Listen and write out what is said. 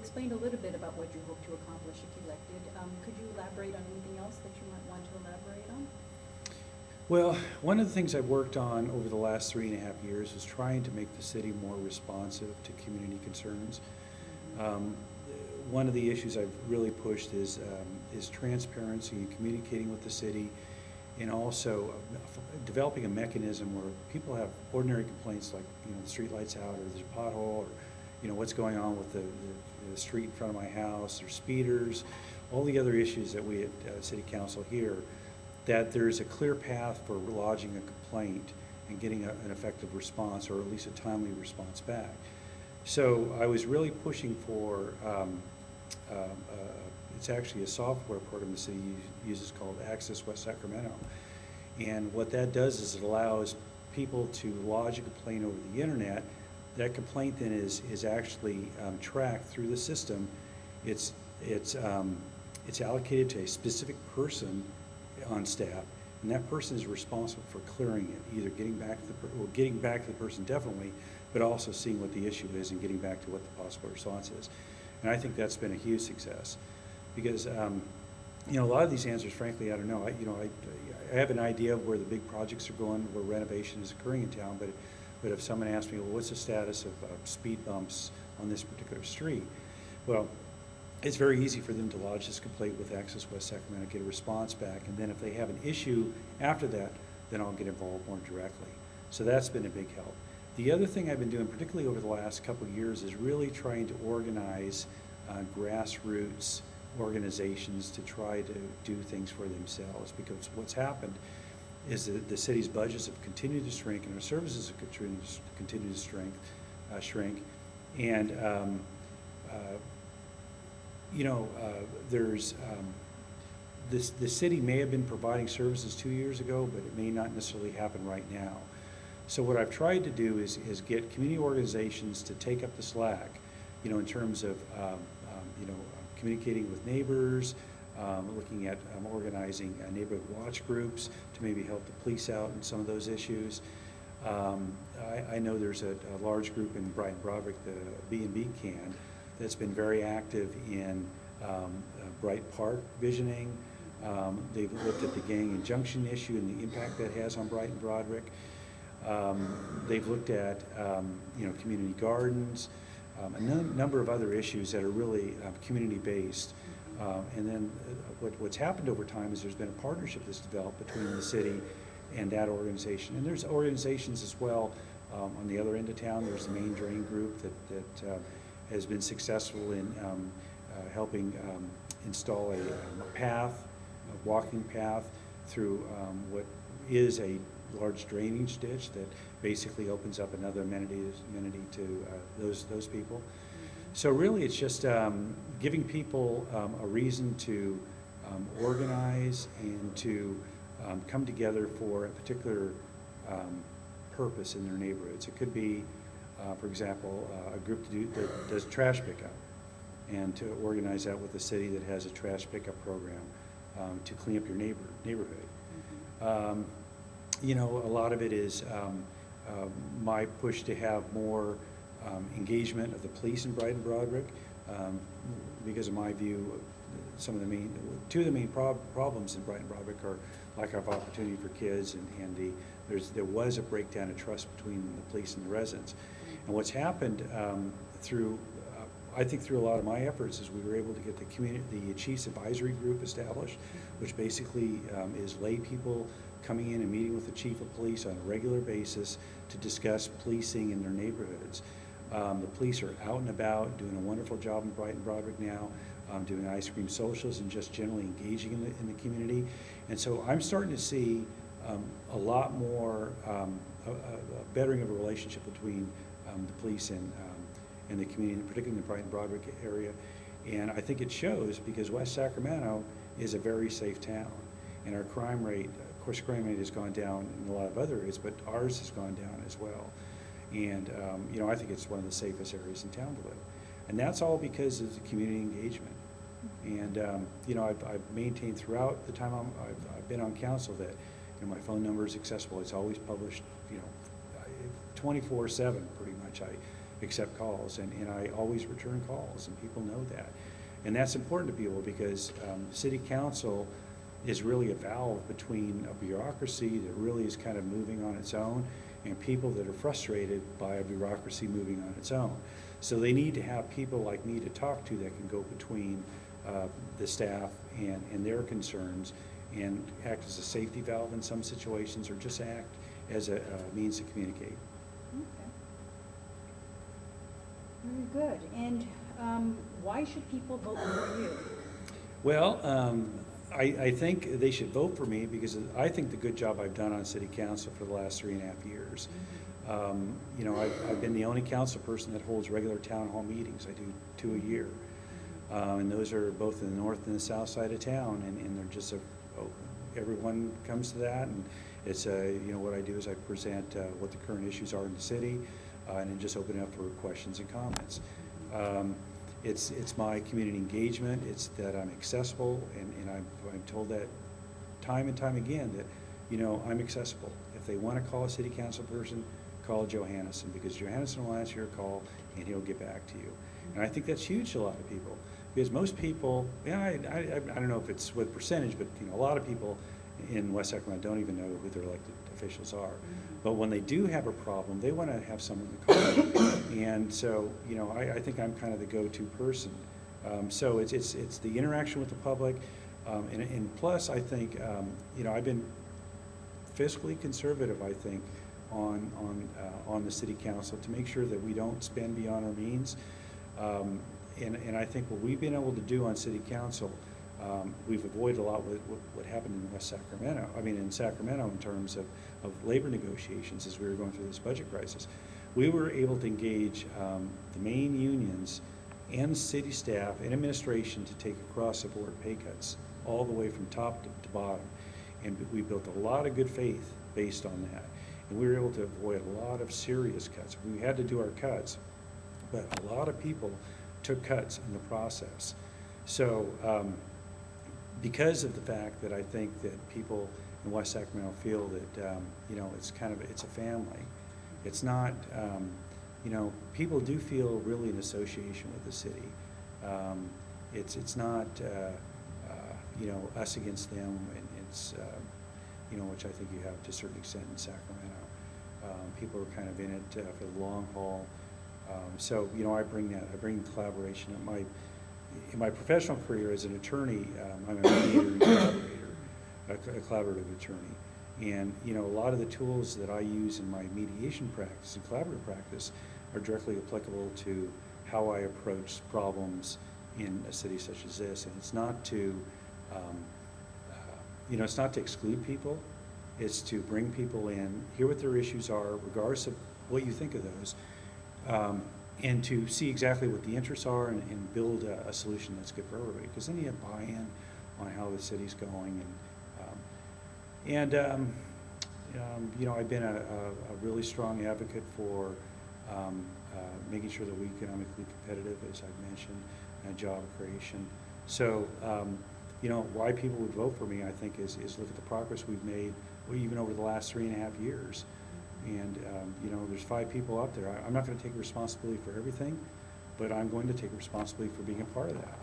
explained a little bit about what you hope to accomplish if elected. Could you elaborate on anything else that you might want to elaborate on? Well, one of the things I've worked on over the last 3.5 years is trying to make the city more responsive to community concerns. One of the issues I've really pushed is transparency and communicating with the city, and also developing a mechanism where people have ordinary complaints like, the street lights out, or there's a pothole, or what's going on with the street in front of my house, or speeders, all the other issues that we at City Council hear, that there's a clear path for lodging a complaint and getting an effective response, or at least a timely response back. So I was really pushing for, it's actually a software program the city uses called Access West Sacramento. And what that does is it allows people to lodge a complaint over the internet. That complaint then is actually tracked through the system. It's allocated to a specific person on staff, and that person is responsible for clearing it, either getting back to the person definitely, but also seeing what the issue is and getting back to what the possible response is. And I think that's been a huge success, because a lot of these answers, frankly, I don't know. I have an idea of where the big projects are going, where renovation is occurring in town, but if someone asks me, well, what's the status of speed bumps on this particular street? Well, it's very easy for them to lodge this complaint with Access West Sacramento, get a response back, and then if they have an issue after that, then I'll get involved more directly. So that's been a big help. The other thing I've been doing, particularly over the last couple of years, is really trying to organize grassroots organizations to try to do things for themselves, because what's happened is that the city's budgets have continued to shrink and our services have continued to shrink. And the city may have been providing services 2 years ago, but it may not necessarily happen right now. So what I've tried to do is get community organizations to take up the slack, in terms of communicating with neighbors, looking at organizing neighborhood watch groups to maybe help the police out in some of those issues. I know there's a large group in Brighton Broderick, the B&B Can, that's been very active in Bright Park visioning. They've looked at the gang injunction issue and the impact that has on Brighton Broderick. They've looked at community gardens, a number of other issues that are really community-based. And then what's happened over time is there's been a partnership that's developed between the city and that organization. And there's organizations as well on the other end of town. There's the Main Drain Group that has been successful in helping install a walking path through what is a large drainage ditch that basically opens up another amenity to those people. So really it's just giving people a reason to organize and to come together for a particular purpose in their neighborhoods. It could be, for example, a group that does trash pickup, and to organize that with a city that has a trash pickup program to clean up your neighborhood. A lot of it is my push to have more engagement of the police in Brighton Broderick, because in my view, two of the main problems in Brighton Broderick are lack of opportunity for kids, and there was a breakdown of trust between the police and the residents. And what's happened I think through a lot of my efforts is we were able to get the Chiefs Advisory Group established, which basically is lay people coming in and meeting with the chief of police on a regular basis to discuss policing in their neighborhoods. The police are out and about doing a wonderful job in Brighton Broderick now, doing ice cream socials and just generally engaging in the community. And so I'm starting to see a lot more a bettering of a relationship between the police and the community, particularly in the Brighton Broderick area. And I think it shows because West Sacramento is a very safe town, and our crime rate, of course, crime rate has gone down in a lot of other areas, but ours has gone down as well. And I think it's one of the safest areas in town to live, and that's all because of the community engagement. And I've maintained throughout the time I've been on council that my phone number is accessible. It's always published, 24/7 pretty much. accept calls, and I always return calls, and people know that. And that's important to people because city council is really a valve between a bureaucracy that really is kind of moving on its own and people that are frustrated by a bureaucracy moving on its own. So they need to have people like me to talk to that can go between the staff and their concerns and act as a safety valve in some situations, or just act as a means to communicate. Okay. Very good. And why should people vote for you? Well, I think they should vote for me because I think the good job I've done on city council for the last 3.5 years. You know, I've been the only council person that holds regular town hall meetings. I do 2 a year. And those are both in the north and the south side of town, and they're just everyone comes to that, and it's you know, what I do is I present what the current issues are in the city, and then just open it up for questions and comments. It's my community engagement. It's that I'm accessible, and I'm told that time and time again that, you know, I'm accessible. If they want to call a city council person, call Johannessen, because Johannessen will answer your call and he'll get back to you. And I think that's huge to a lot of people, because most people, yeah, I don't know if it's what percentage, but you know, a lot of people in West Sacramento don't even know who their elected officials are. But when they do have a problem, they want to have someone to call. And so, you know, I think I'm kind of the go-to person. So it's the interaction with the public, and plus I think, you know, I've been fiscally conservative, I think, on the city council to make sure that we don't spend beyond our means. And I think what we've been able to do on city council, we've avoided a lot with what happened in West Sacramento, in Sacramento in terms of labor negotiations as we were going through this budget crisis. We were able to engage the main unions and the city staff and administration to take across-the-board pay cuts all the way from top to bottom. And we built a lot of good faith based on that. And we were able to avoid a lot of serious cuts. We had to do our cuts, but a lot of people took cuts in the process. So because of the fact that I think that people in West Sacramento feel that, you know, it's a family. It's not, you know, people do feel really an association with the city. It's not, you know, us against them, and it's, you know, which I think you have to a certain extent in Sacramento. People are kind of in it for the long haul. So, you know, I bring collaboration. In my professional career as an attorney, I'm a mediator and collaborator, a collaborative attorney. And, you know, a lot of the tools that I use in my mediation practice and collaborative practice are directly applicable to how I approach problems in a city such as this. And it's not to, you know, it's not to exclude people. It's to bring people in, hear what their issues are, regardless of what you think of those, and to see exactly what the interests are and build a solution that's good for everybody. Because then you have buy-in on how the city's going. You know, I've been a really strong advocate for making sure that we're economically competitive, as I've mentioned, and job creation. So, you know, why people would vote for me, I think, is look at the progress we've made, even over the last 3.5 years. And, you know, there's 5 people out there. I'm not going to take responsibility for everything, but I'm going to take responsibility for being a part of that.